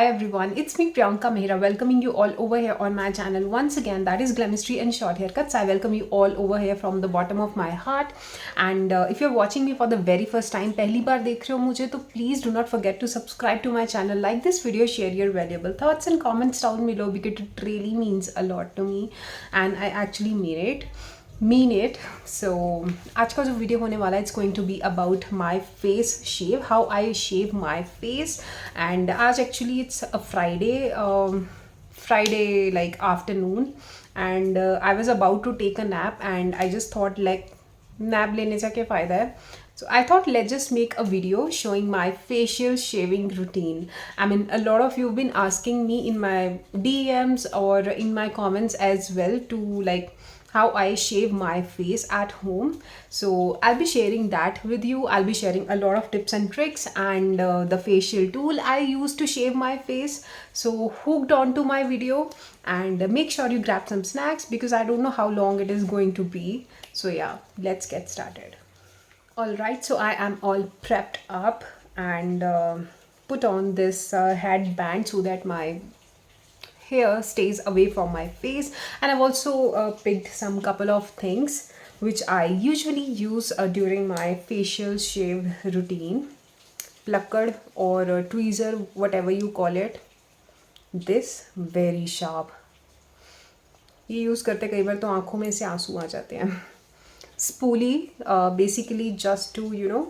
everyone, it's me Priyanka Mehra welcoming you all over here on my channel once again, that is Glamistry and Short Haircuts. I welcome you all over here from the bottom of my heart. And if you're watching me for the very first time, पहली बार देख रहे हो मुझे, तो please do not forget to subscribe to my channel, like this video, share your valuable thoughts and comments down below because it really means a lot to me and I actually mean it. So आज का जो video होने वाला है, it's going to be about my face shave, how I shave my face. And आज actually it's a Friday like afternoon, and I was about to take a nap and I just thought like nap लेने से क्या फ़ायदा है. So I thought let's just make a video showing my facial shaving routine. I mean, a lot of you have been asking me in my DMs or in my comments as well to like how I shave my face at home. So I'll be sharing that with you. I'll be sharing a lot of tips and tricks and the facial tool I use to shave my face. So hooked on to my video, and make sure you grab some snacks because I don't know how long it is going to be. So yeah, let's get started. Alright, so I am all prepped up and put on this headband so that my hair stays away from my face. And I've also picked some couple of things which I usually use during my facial shave routine. Plucked or tweezer, whatever you call it. This very sharp. ये use करते कई बार तो आँखों में से आंसू आ जाते हैं. Spoolie, basically just to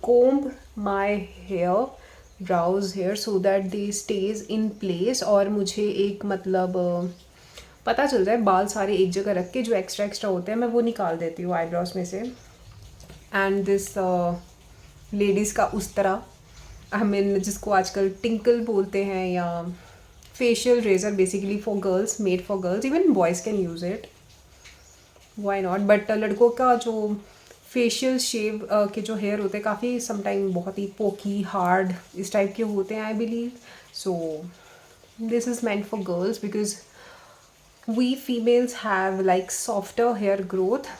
comb my hair, brows hair, so that they stays in place और मुझे एक मतलब पता चल जाए बाल सारे एक जगह रख के जो एक्स्ट्रा होते हैं मैं वो निकाल देती हूँ आईब्रोज में से. एंड दिस लेडीज़ का उस तरह आई मीन जिसको आजकल टिंकल बोलते हैं, या facial razor, basically for girls, made for girls, even boys can use it, why not. But लड़कों का जो फेशियल शेव के जो हेयर होते हैं काफ़ी समटाइम बहुत ही पोकी, हार्ड, इस टाइप के होते हैं I believe. So this is meant for girls because we females have like softer hair growth,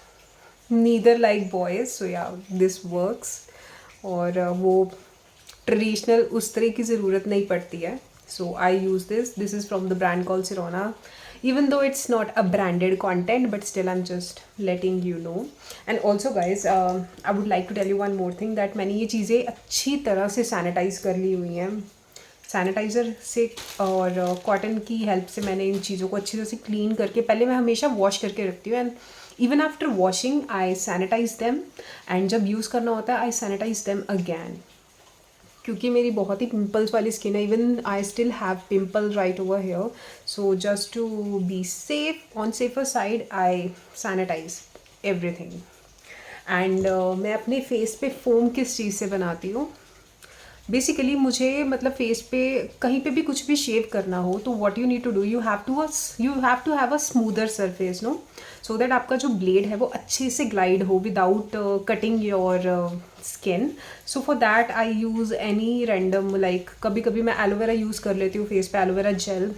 neither like boys. So yeah this works. और वो ट्रेडिशनल उस तरह की ज़रूरत नहीं पड़ती है. So I use this is from the brand call Sirona. Even though it's not a branded content, but still I'm just letting you know. And also guys, I would like to tell you one more thing, that मैंने ये चीज़ें अच्छी तरह से sanitise कर ली हुई हैं. Sanitiser से और कॉटन की हेल्प से मैंने इन चीज़ों को अच्छी तरह से क्लीन करके पहले मैं हमेशा वॉश करके रखती हूँ. And even after washing I sanitize them, and जब यूज़ करना होता है आई सैनिटाइज देम अगैन. क्योंकि मेरी बहुत ही पिंपल्स वाली स्किन है, even I still have pimple right over here. So just to be safe, on safer side, I sanitize everything. And मैं अपने फेस पे फोम किस चीज़ से बनाती हूँ. बेसिकली मुझे मतलब फेस पे कहीं पे भी कुछ भी शेव करना हो तो what you need to do, you have to have a smoother surface, no, so that आपका जो ब्लेड है वो अच्छे से ग्लाइड हो without cutting your skin. So for that I use any random, like कभी कभी मैं एलोवेरा यूज़ कर लेती हूँ फेस पे, aloe vera gel,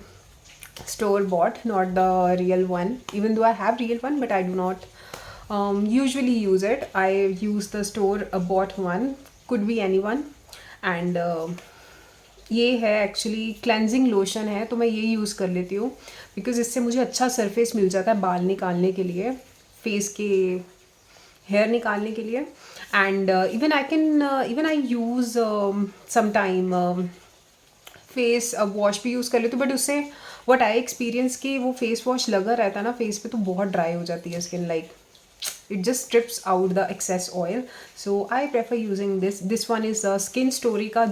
store bought, not the real one, even though I have real one, but I do not usually use it. I use the store bought one, could be anyone. And ये है actually cleansing lotion है, तो मैं ये use कर लेती हूँ because इससे मुझे अच्छा सरफेस मिल जाता है बाल निकालने के लिए, फेस के हेयर निकालने के लिए. And even I use sometime face wash भी यूज़ कर लेती हूँ, बट उससे व्हाट आई एक्सपीरियंस कि वो फेस वॉश लगा रहता है ना फेस पे तो बहुत ड्राई हो जाती है skin, like it just strips out the excess oil. So I prefer using this one is Skin Story का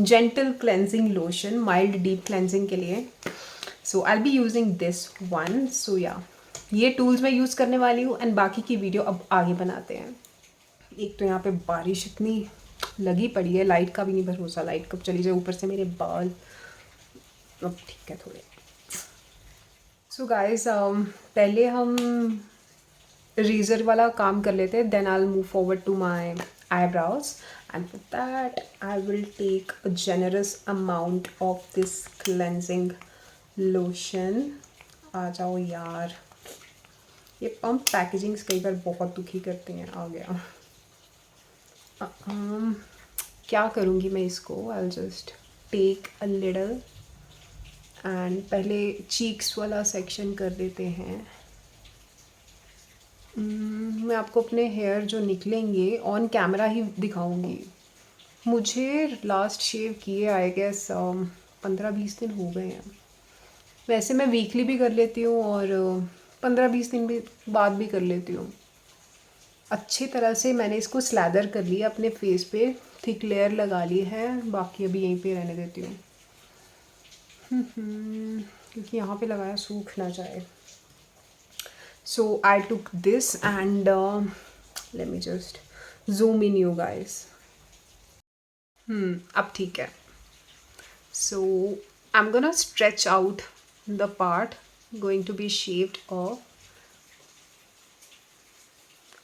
gentle cleansing lotion, mild deep cleansing के लिए. So I'll be using this one. So yeah, ये tools मैं use करने वाली हूँ and बाकी की वीडियो अब आगे बनाते हैं. एक तो यहाँ पे बारिश इतनी लगी पड़ी है, लाइट का भी नहीं भरोसा, लाइट कब चली जाए, ऊपर से मेरे बाल अब ठीक है थोड़े. सो गाइज पहले हम रेजर वाला काम कर लेते हैं, then I will move forward to my eyebrows, and for that I will take a generous amount of this cleansing lotion. आ जाओ यार, ये पंप पैकेजिंग्स कई बार बहुत दुखी करते हैं. आ गया. क्या करूँगी मैं इसको, I will just take a little and पहले चीक्स वाला सेक्शन कर देते हैं। मैं आपको अपने हेयर जो निकलेंगे ऑन कैमरा ही दिखाऊंगी। मुझे लास्ट शेव किए आई गेस 15-20 दिन हो गए हैं। वैसे मैं वीकली भी कर लेती हूँ और 15-20 दिन भी बाद भी कर लेती हूँ। अच्छी तरह से मैंने इसको स्लैदर कर लिया अपने फेस पे, थिक लेयर लगा ली है, बाकी अभी यहीं पे रहने देती हूँ क्योंकि यहाँ पे लगाया सूख ना जाए। So I took this and let me just zoom in you guys. अब ठीक है। So I am gonna stretch out the part going to be shaved off.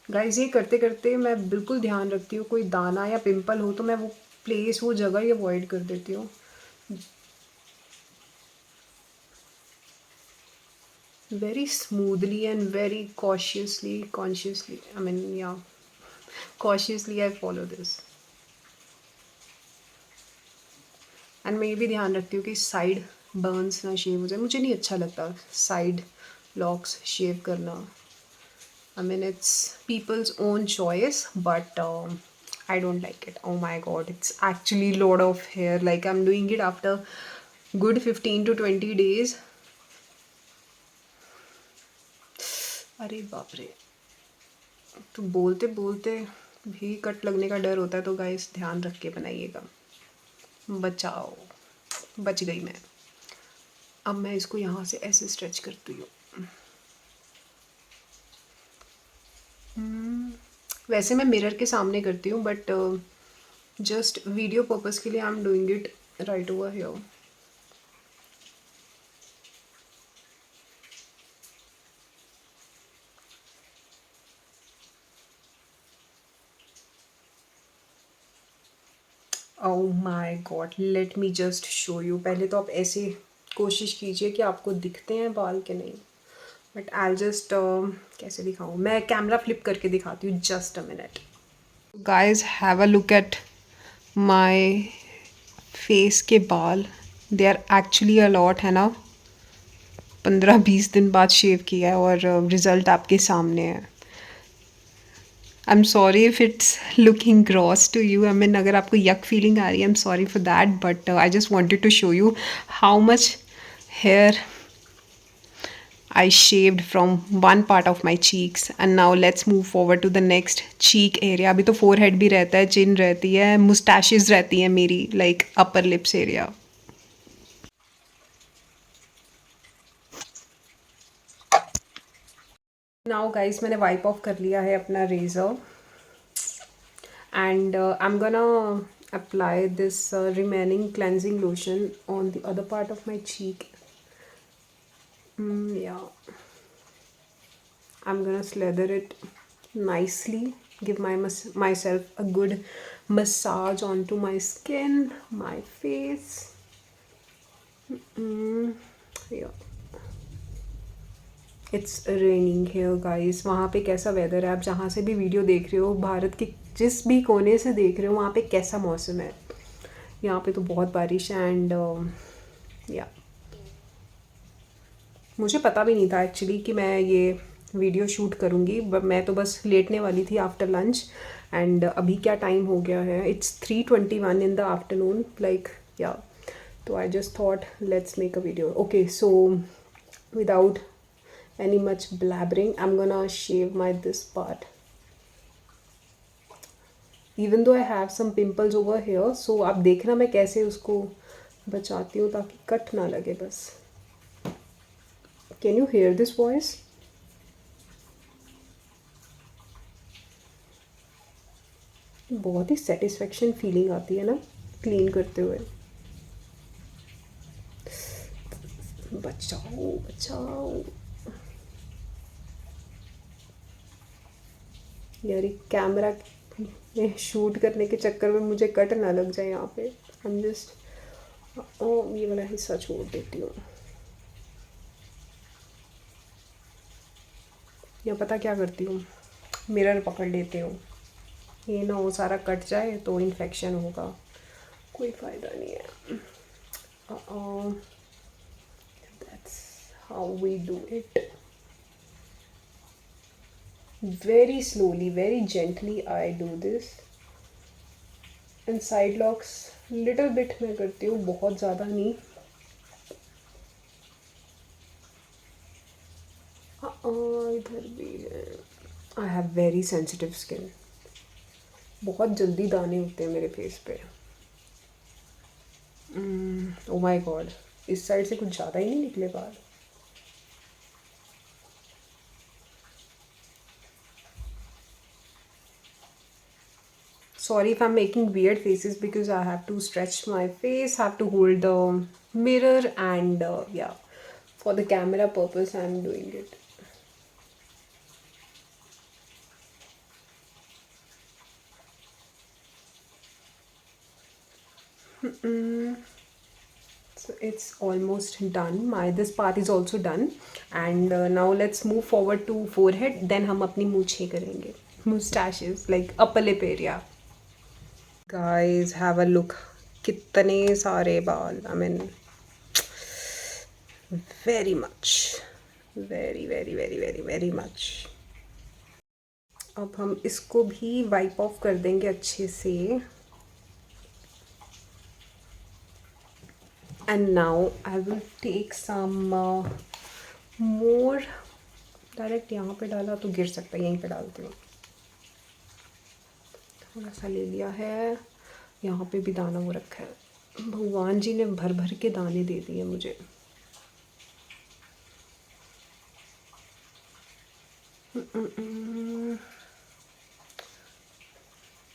Guys ये करते करते मैं बिल्कुल ध्यान रखती हूँ कोई दाना या पिंपल हो तो मैं वो प्लेस वो जगह ही अवॉइड कर देती हूँ। Very smoothly and very consciously I mean yeah cautiously I follow this. And मैं ये भी ध्यान रखती हूँ कि साइड बर्न्स ना शेव हो जाए। मुझे नहीं अच्छा लगता साइड लॉक्स शेव करना। I mean, it's people's own choice, but I don't like it. Oh my god, it's actually lot of hair. Like I'm doing it after good 15 to 20 days. अरे बाप रे, तो बोलते बोलते भी कट लगने का डर होता है, तो गाइस ध्यान रख के बनाइएगा। बचाओ, बच गई मैं। अब मैं इसको यहाँ से ऐसे स्ट्रेच करती हूँ। वैसे मैं मिरर के सामने करती हूँ, बट जस्ट वीडियो पर्पस के लिए I am doing it right over here. Oh my God, late me just show you. पहले तो आप ऐसे कोशिश कीजिए कि आपको दिखते हैं बाल के नहीं, बट आई जस्ट कैसे दिखाऊँ, मैं कैमरा फ्लिप करके दिखाती हूँ। Just a minute guys, have a look at my face के बाल। दे आर एक्चुअली अलॉट है ना। 15-20 दिन बाद शेव किया है और रिज़ल्ट आपके सामने है। I'm sorry if it's looking gross to you. I mean, अगर आपको yuck feeling आ रही है, I'm sorry for that. But I just wanted to show you how much hair I shaved from one part of my cheeks. And now let's move forward to the next cheek area. अभी तो forehead भी रहता है, chin रहती है, mustaches रहती हैं मेरी, like upper lips area. Now guys, मैंने wipe off कर लिया है अपना razor. And I'm gonna apply this remaining cleansing lotion on the other part of my cheek. Yeah, I'm gonna slather it nicely, give myself a good massage onto my skin, my face. Yeah, it's raining here guys. वहाँ पे कैसा weather है? आप जहाँ से भी video देख रहे हो, भारत के जिस भी कोने से देख रहे हो, वहाँ पे कैसा मौसम है? यहाँ पे तो बहुत बारिश है। एंड या मुझे पता भी नहीं था एक्चुअली कि मैं ये वीडियो शूट करूँगी। मैं तो बस लेटने वाली थी आफ्टर लंच। एंड अभी क्या टाइम हो गया है? It's 3:21 in the afternoon, like या। तो I just thought let's make a video. Okay, so without any much blabbering, I'm gonna shave this part. Even though I have some pimples over here, so आप देखना मैं कैसे उसको बचाती हूँ ताकि कट ना लगे बस। Can you hear this voice? बहुत ही सेटिस्फेक्शन फीलिंग आती है ना क्लीन करते हुए। बचाओ बचाओ यार, कैमरा शूट करने के चक्कर में मुझे कट ना लग जाए यहाँ पे। हम जस्ट ये वाला हिस्सा छोड़ देती हूँ। या पता क्या करती हूँ, मिरर पकड़ लेती हूँ, ये ना वो सारा कट जाए तो इन्फेक्शन होगा, कोई फ़ायदा नहीं है। how we do it. Very slowly, very gently I do this. And side locks little bit मैं करती हूँ, बहुत ज़्यादा नहीं. इधर भी है. I have very sensitive skin. बहुत जल्दी दाने होते हैं मेरे फेस पे. ओ माय गॉड, इस साइड से कुछ ज़्यादा ही नहीं निकले बाल. Sorry if I'm making weird faces because I have to stretch my face, have to hold the mirror, and yeah, for the camera purpose I'm doing it. So it's almost done. This part is also done, and now let's move forward to forehead. Then हम अपनी मूछें करेंगे, mustaches, like upper lip area. Guys, have a look. कितने सारे बाल. I mean, very much, very very very very very much. अब हम इसको भी वाइप ऑफ कर देंगे अच्छे से. And now I will take some more. Direct यहाँ पे डाला तो गिर सकता है, यहीं पे डालती हूँ. थोड़ा सा ले लिया है. यहाँ पे भी दाना वो रखा है. भगवान जी ने भर भर के दाने दे दिए मुझे.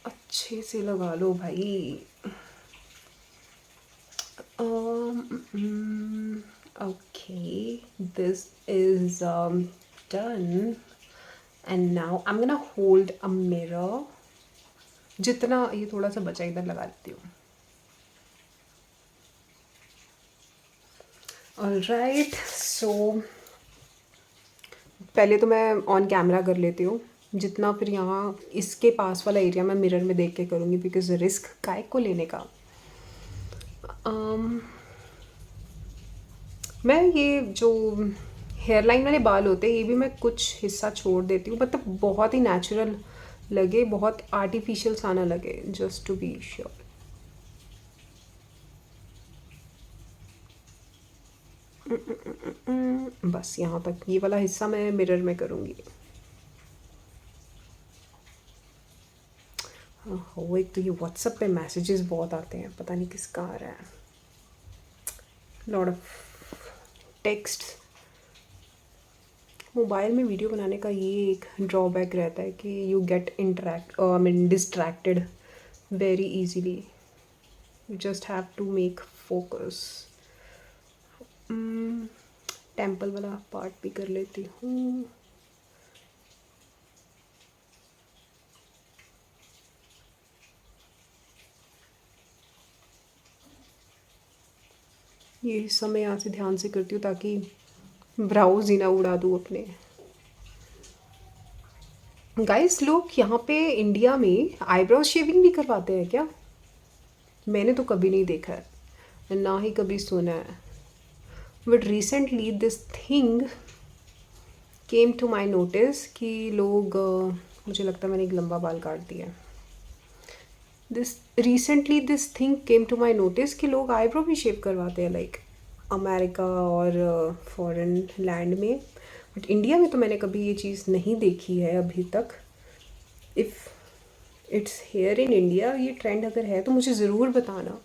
अच्छे से लगा लो भाई. Okay, this is done, and now I'm gonna hold a mirror. जितना ये थोड़ा सा बचा इधर लगा लेती हूँ. Alright, so पहले तो मैं ऑन कैमरा कर लेती हूँ जितना, फिर यहाँ इसके पास वाला एरिया मैं मिरर में देख के करूँगी, बिकॉज रिस्क काय को लेने का. मैं ये जो हेयरलाइन वाले बाल होते हैं ये भी मैं कुछ हिस्सा छोड़ देती हूँ, मतलब बहुत ही नेचुरल लगे, बहुत आर्टिफिशियल सा ना लगे, जस्ट टू बी श्योर. बस यहाँ तक. ये वाला हिस्सा मैं मिरर में करूँगी. वो एक तो ये व्हाट्सएप पे मैसेजेस बहुत आते हैं, पता नहीं किसका आ रहा है. Lot of text. मोबाइल में वीडियो बनाने का ये एक ड्रॉबैक रहता है कि you get distracted very easily. You just have to make focus. Temple वाला पार्ट भी कर लेती हूँ. ये समय यहाँ से ध्यान से करती हूँ ताकि ब्राउज ही ना उड़ा दूँ अपने. गाइस, लोग यहाँ पे इंडिया में आईब्रोज शेविंग भी करवाते हैं क्या? मैंने तो कभी नहीं देखा है, ना ही कभी सुना है. But recently this thing came to my notice कि लोग मुझे लगता है मैंने एक लंबा बाल काट दिया. Recently this thing came to my notice कि लोग आईब्रो भी शेव करवाते हैं, लाइक अमेरिका और फॉरेन लैंड में. बट इंडिया में तो मैंने कभी ये चीज़ नहीं देखी है अभी तक. If it's here in India, ये ट्रेंड अगर है तो मुझे ज़रूर बताना.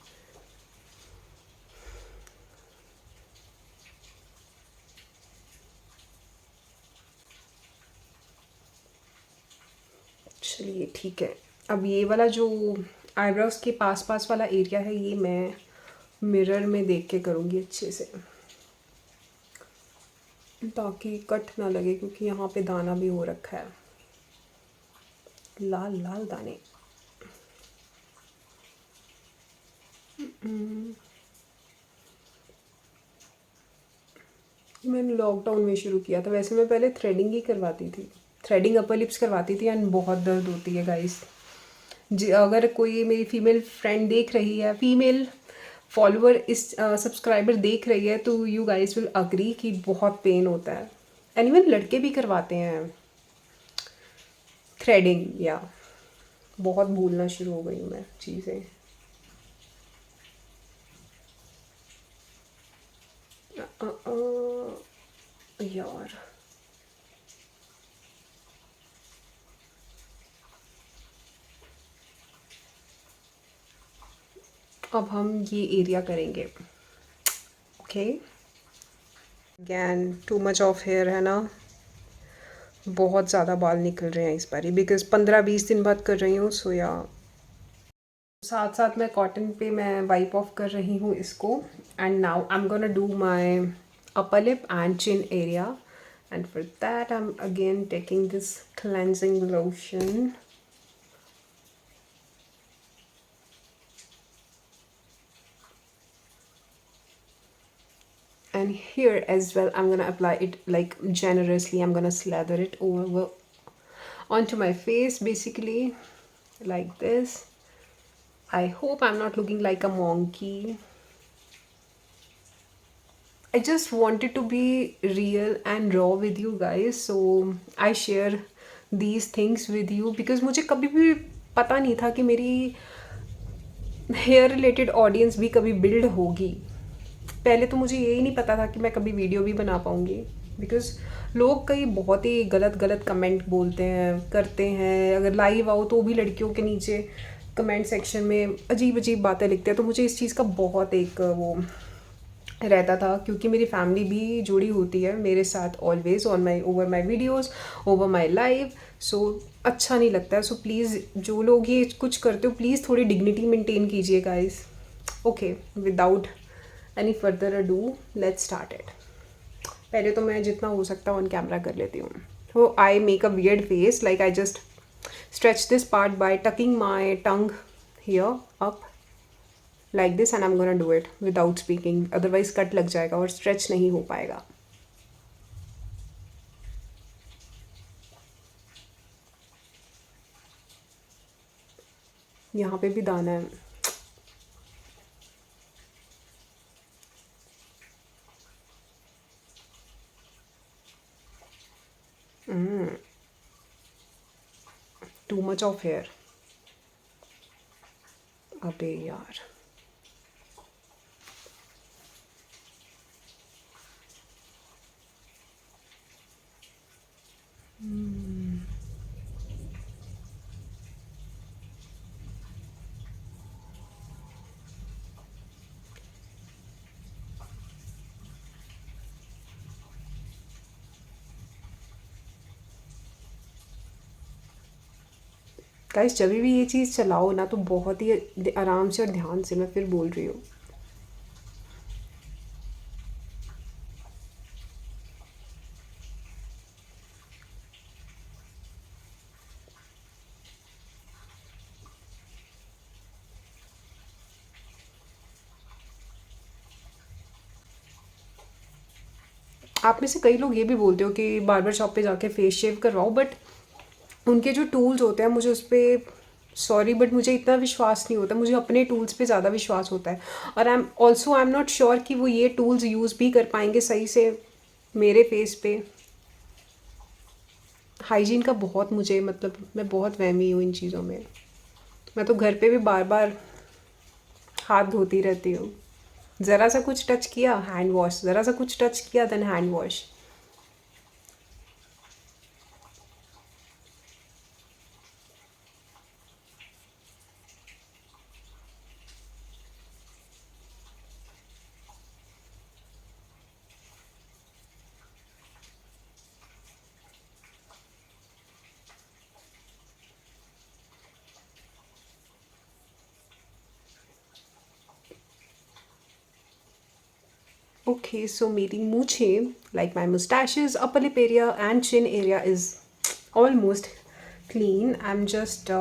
चलिए ठीक है. अब ये वाला जो आईब्रोज के पास पास वाला एरिया है ये मैं मिरर में देख के करूँगी अच्छे से, ताकि कट ना लगे, क्योंकि यहाँ पे दाना भी हो रखा है, लाल लाल दाने. मैंने लॉकडाउन में शुरू किया था. वैसे मैं पहले थ्रेडिंग ही करवाती थी, थ्रेडिंग अपर लिप्स करवाती थी, एंड बहुत दर्द होती है गाइस. अगर कोई मेरी फीमेल फ्रेंड देख रही है, फीमेल फॉलोअर इस सब्सक्राइबर देख रही है तो यू गाइस विल अग्री कि बहुत पेन होता है। एंड इवन लड़के भी करवाते हैं थ्रेडिंग। या बहुत भूलना शुरू हो गई हूँ मैं चीज़ें। यार अब हम ये एरिया करेंगे। Okay, again too much of hair है ना, बहुत ज़्यादा बाल निकल रहे हैं इस बारी, बिकॉज 15-20 दिन बाद कर रही हूँ। सो या साथ साथ मैं कॉटन पे मैं वाइप ऑफ कर रही हूँ इसको। And now I am gonna do my upper lip and chin area, and for that I am again taking this cleansing lotion. And here as well I'm gonna apply it like generously. I'm gonna slather it over onto my face basically like this. I hope I'm not looking like a monkey. I just wanted to be real and raw with you guys, so I share these things with you because मुझे कभी भी पता नहीं था कि मेरी hair related audience भी कभी बिल्ड होगी। पहले तो मुझे यही नहीं पता था कि मैं कभी वीडियो भी बना पाऊँगी, बिकॉज लोग कई बहुत ही गलत गलत कमेंट बोलते हैं करते हैं। अगर लाइव आओ तो भी लड़कियों के नीचे कमेंट सेक्शन में अजीब अजीब बातें लिखते हैं। तो मुझे इस चीज़ का बहुत एक वो रहता था, क्योंकि मेरी फैमिली भी जुड़ी होती है मेरे साथ always on my over my videos over my live. So अच्छा नहीं लगता है। सो प्लीज़ जो लोग ये कुछ करते हो प्लीज़ थोड़ी डिग्निटी मेंटेन कीजिए guys. Okay, without any further ado let's start it. पहले तो मैं जितना हो सकता है ऑन कैमरा कर लेती हूँ। तो I make a weird face, like I just stretch this part by tucking my tongue here up like this, and I'm gonna do it without speaking, otherwise cut लग जाएगा और stretch नहीं हो पाएगा। यहाँ पे भी दाना है। Too much of hair. अबे यार, गाइस जब भी ये चीज़ चलाओ ना तो बहुत ही आराम से और ध्यान से, मैं फिर बोल रही हूँ। आप में से कई लोग ये भी बोलते हो कि बार्बर शॉप पे जाके फेस शेव करवाओ, बट उनके जो टूल्स होते हैं मुझे उस पर सॉरी बट मुझे इतना विश्वास नहीं होता। मुझे अपने टूल्स पे ज़्यादा विश्वास होता है। और आई एम नॉट श्योर कि वो ये टूल्स यूज़ भी कर पाएंगे सही से मेरे फेस पे। हाइजीन का बहुत मुझे मतलब मैं बहुत वहमी हूँ इन चीज़ों में। मैं तो घर पे भी बार बार हाथ धोती रहती हूँ। ज़रा सा कुछ टच किया हैंड वॉश, ज़रा सा कुछ टच किया then hand wash. Okay, so मेरी मूछें, like my mustaches, upper lip area and chin area is almost clean. I'm just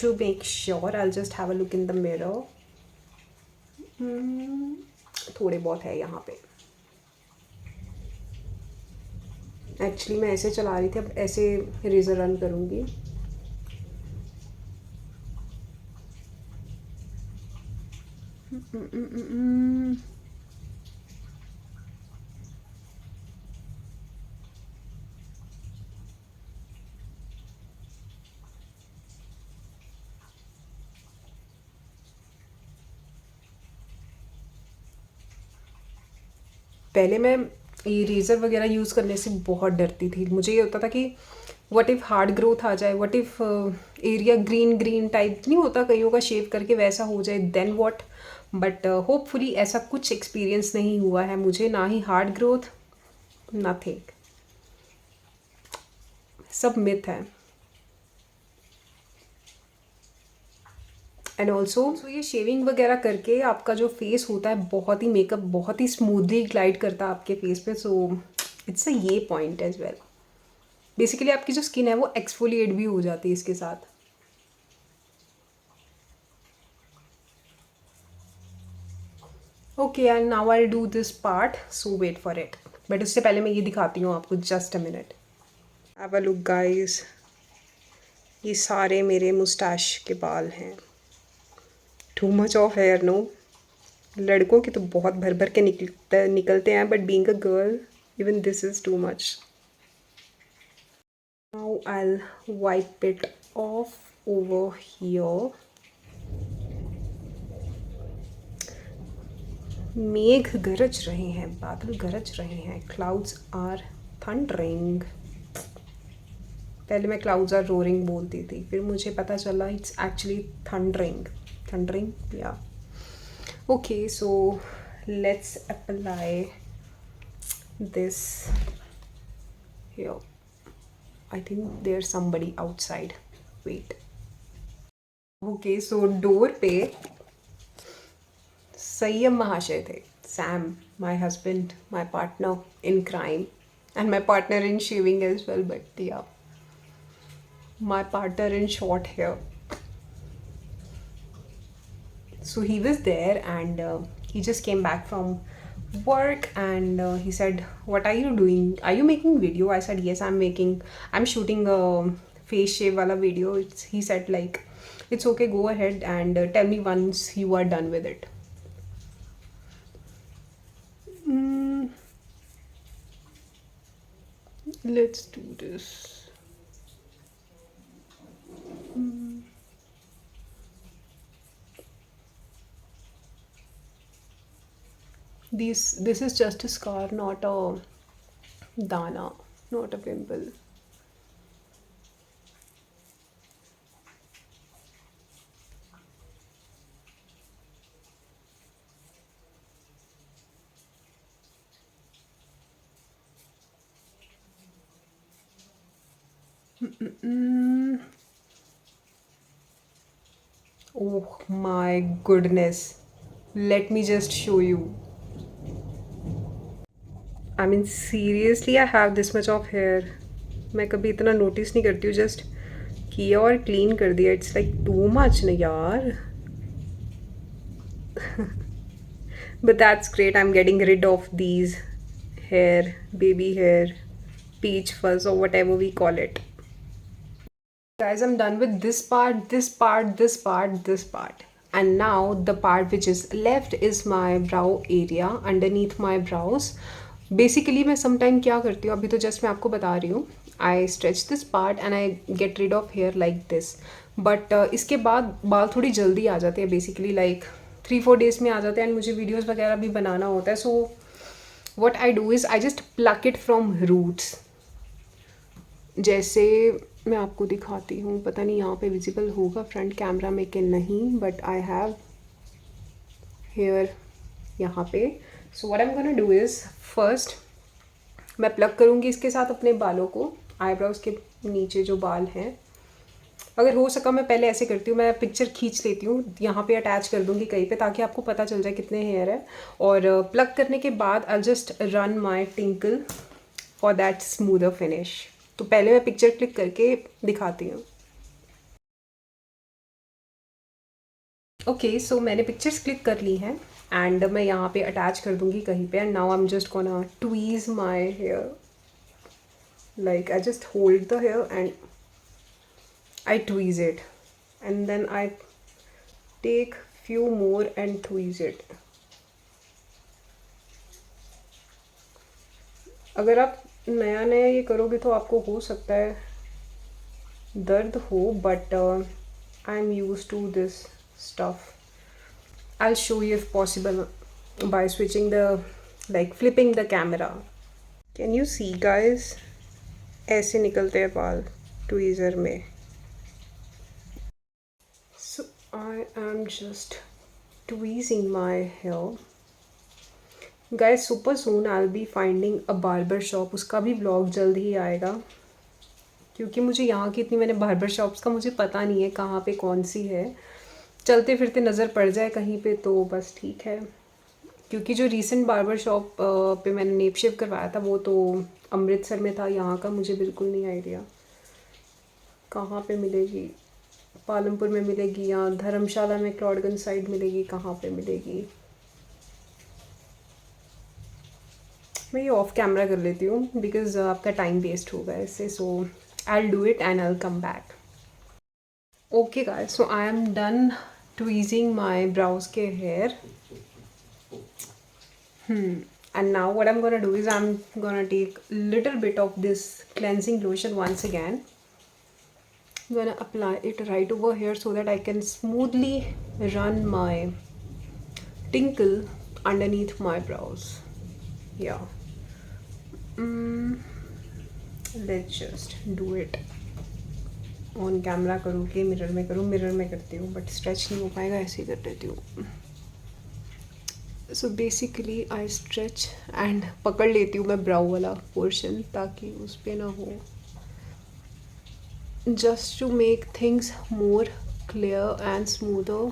to make sure, I'll just have a look in the mirror. थोड़े बहुत है यहाँ पे। Actually मैं ऐसे चला रही थी, अब ऐसे रेजर रन करूँगी। पहले मैं इरेज़र वगैरह यूज़ करने से बहुत डरती थी। मुझे ये होता था कि व्हाट इफ़ हार्ड ग्रोथ आ जाए, what if area green green type नहीं होता कईयों का, शेव करके वैसा हो जाए, देन व्हाट। बट होपफुली ऐसा कुछ एक्सपीरियंस नहीं हुआ है मुझे, ना ही हार्ड ग्रोथ, नथिंग, सब मिथ है। एंड ऑल्सो ये शेविंग वगैरह करके आपका जो फेस होता है बहुत ही मेकअप बहुत ही स्मूथली ग्लाइड करता है आपके फेस पे। सो इट्स अ ये पॉइंट एज वेल। बेसिकली आपकी जो स्किन है वो एक्सफोलिएट भी हो जाती है इसके साथ। Okay and now I do this part, so wait for it. But उससे पहले मैं ये दिखाती हूँ आपको, just a minute. Have a look guys, ये सारे मेरे मुस्टैश के बाल हैं। Too much of hair no. लड़कों के तो बहुत भर भर के निकलते हैं, but being a girl even this is too much. Now I'll wipe it off over here. मेघ गरज रहे हैं, बादल गरज रहे हैं, क्लाउड्स आर थंडरिंग। पहले मैं क्लाउड्स आर रोरिंग बोलती थी, फिर मुझे पता चला इट्स एक्चुअली थंडरिंग। थंडरिंग या okay. So let's apply this here. I think there somebody outside. Wait. Okay so door पे संयम महाशय थे, Sam, my husband, my partner in crime, and my partner in shaving as well, but yeah, my partner in short hair. So he was there, and he just came back from work, and he said, what are you doing? Are you making video? I said, yes, I'm shooting a face shave wala video. He said like, it's okay, go ahead and tell me once you are done with it. Mm, let's do this. This is just a scar, not a dana, not a pimple. Oh my goodness. Let me just show you. I mean seriously, I have this much of hair. मैं कभी इतना notice नहीं करती हूँ, just किया और clean कर दिया। इट्स लाइक टू मच ना यार। But that's great. I'm getting rid of these hair, baby hair, peach fuzz, or whatever we call it. Guys, I'm done with this part, this part, this part, this part. And now the part which is left is my brow area, underneath my brows. Basically मैं sometime क्या करती हूँ, अभी तो just मैं आपको बता रही हूँ, I stretch this part and I get rid of hair like this. But इसके बाद बाल थोड़ी जल्दी आ जाते हैं, basically like 3-4 days में आ जाते हैं, and मुझे videos वगैरह भी बनाना होता है. So what I do is I just pluck it from roots. जैसे मैं आपको दिखाती हूँ, पता नहीं यहाँ पे विजिबल होगा फ्रंट कैमरा में कि नहीं, बट आई हैव हेयर यहाँ पे. So what I am gonna do is, first मैं प्लग करूँगी इसके साथ अपने बालों को, आईब्रोज के नीचे जो बाल हैं. अगर हो सका मैं पहले ऐसे करती हूँ, मैं पिक्चर खींच लेती हूँ, यहाँ पे अटैच कर दूँगी कहीं पे, ताकि आपको पता चल जाए कितने हेयर है. और प्लग करने के बाद I just run my tinkle for that smoother finish. तो पहले मैं पिक्चर क्लिक करके दिखाती हूँ. ओके सो मैंने पिक्चर्स क्लिक कर ली हैं, एंड मैं यहाँ पे अटैच कर दूँगी कहीं पे. And now I am just gonna tweeze my hair, like I just hold the hair and I tweeze it, and then I take few more and tweeze it. अगर आप नया नया ये करोगे तो आपको हो सकता है दर्द हो, but I am use to this stuff. I'll show you if possible by switching the, like flipping the camera. Can you see guys? ऐसे निकलते हैं बाल tweezer में. So I am just tweezing my hair. Guys, super soon I'll be finding a barber shop. उसका भी vlog जल्द ही आएगा, क्योंकि मुझे यहाँ की इतनी, मैंने बार्बर शॉप्स का मुझे पता नहीं है कहाँ पे कौन सी है. चलते फिरते नज़र पड़ जाए कहीं पे तो बस ठीक है. क्योंकि जो रीसेंट बार्बर शॉप पे मैंने नेप शेव करवाया था वो तो अमृतसर में था. यहाँ का मुझे बिल्कुल नहीं आइडिया कहाँ पे मिलेगी. पालमपुर में मिलेगी या धर्मशाला में क्लॉडगंज साइड मिलेगी, कहाँ पे मिलेगी. मैं ये ऑफ कैमरा कर लेती हूँ बिकॉज आपका टाइम वेस्ट होगा इससे. So I will do it and I will come back. Okay guys, so I am done tweezing my brows के hair. And now what I'm gonna do is I'm gonna take little bit of this cleansing lotion once again. I'm gonna apply it right over here so that I can smoothly run my tinkle underneath my brows. Yeah. Let's just do it. On camera करूँ कि mirror में करूँ. Mirror में करती हूँ but stretch नहीं हो पाएगा, ऐसे ही कर देती हूँ. So basically I stretch and पकड़ लेती हूँ मैं ब्राउ वाला पोर्शन ताकि उस पर ना हो, just to make things more clear and smoother.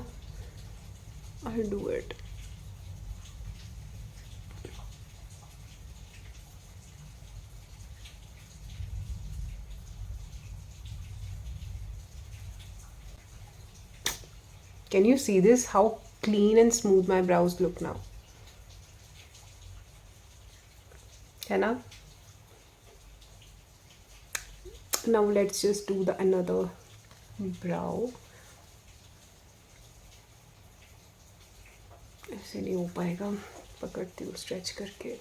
I do it. Can you see this? How clean and smooth my brows look now. है ना? Now let's just do the another brow. ऐसे नहीं हो पाएगा, पकड़ती हूँ स्ट्रेच करके.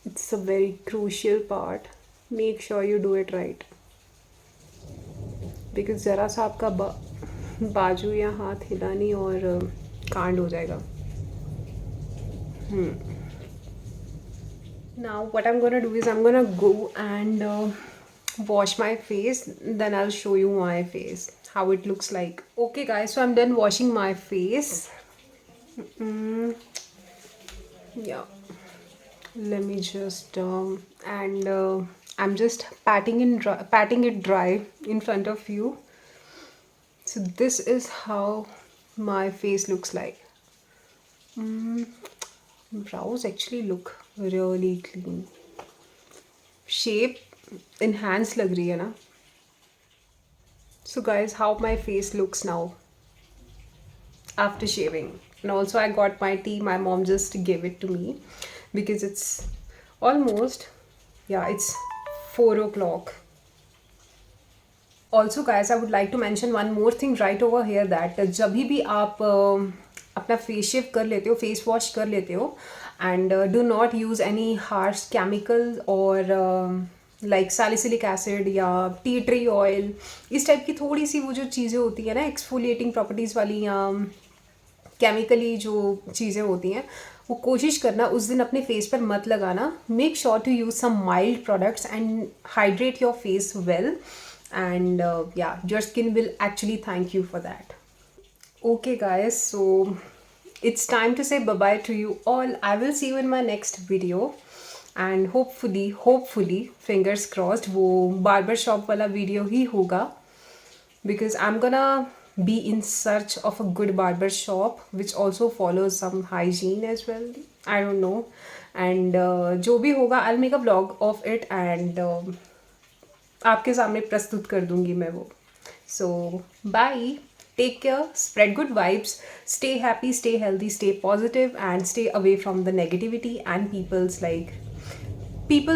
It's a very crucial part. Make sure you do it right. Because ज़रा सा आपका बाजू या हाथ हिला नहीं और कांड हो जाएगा. Now what I'm gonna do is I'm gonna go and wash my face. Then I'll show you my face, how it looks like. Okay guys, so I'm done washing my face. Yeah. Let me just I'm just patting it dry in front of you. So this is how my face looks like. Brows actually look really clean. Shape enhanced लग रही है ना. So guys, how my face looks now after shaving. And also I got my tea. My mom just gave it to me because it's almost, yeah, it's 4 o'clock. Also guys, I would like to mention one more thing right over here that जब भी आप अपना face शेव कर लेते हो, face wash कर लेते हो, and do not use any harsh chemical और लाइक सैलिसिलिक एसिड या टी ट्री ऑयल, इस टाइप की थोड़ी सी वो जो चीज़ें होती है ना एक्सफोलिएटिंग प्रॉपर्टीज़ वाली या केमिकली जो चीज़ें होती हैं, वो कोशिश करना उस दिन अपने फेस पर मत लगाना. Make sure to use some mild products and hydrate your face well, and yeah, your skin will actually thank you for that. Okay guys, so it's time to say bye bye to you all. I will see you in my next video, and hopefully fingers crossed वो barber shop वाला video ही होगा, because I'm gonna be in search of a good barber shop which also follows some hygiene as well. I don't know, and जो भी होगा I'll make a vlog of it and आपके सामने प्रस्तुत कर दूंगी मैं वो. सो bye. Take care, spread good vibes, stay happy, stay healthy, stay positive, and stay away from the negativity and people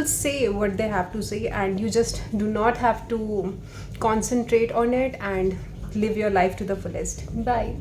say what they have to say, and you just do not have to concentrate on it and live your life to the fullest. Bye.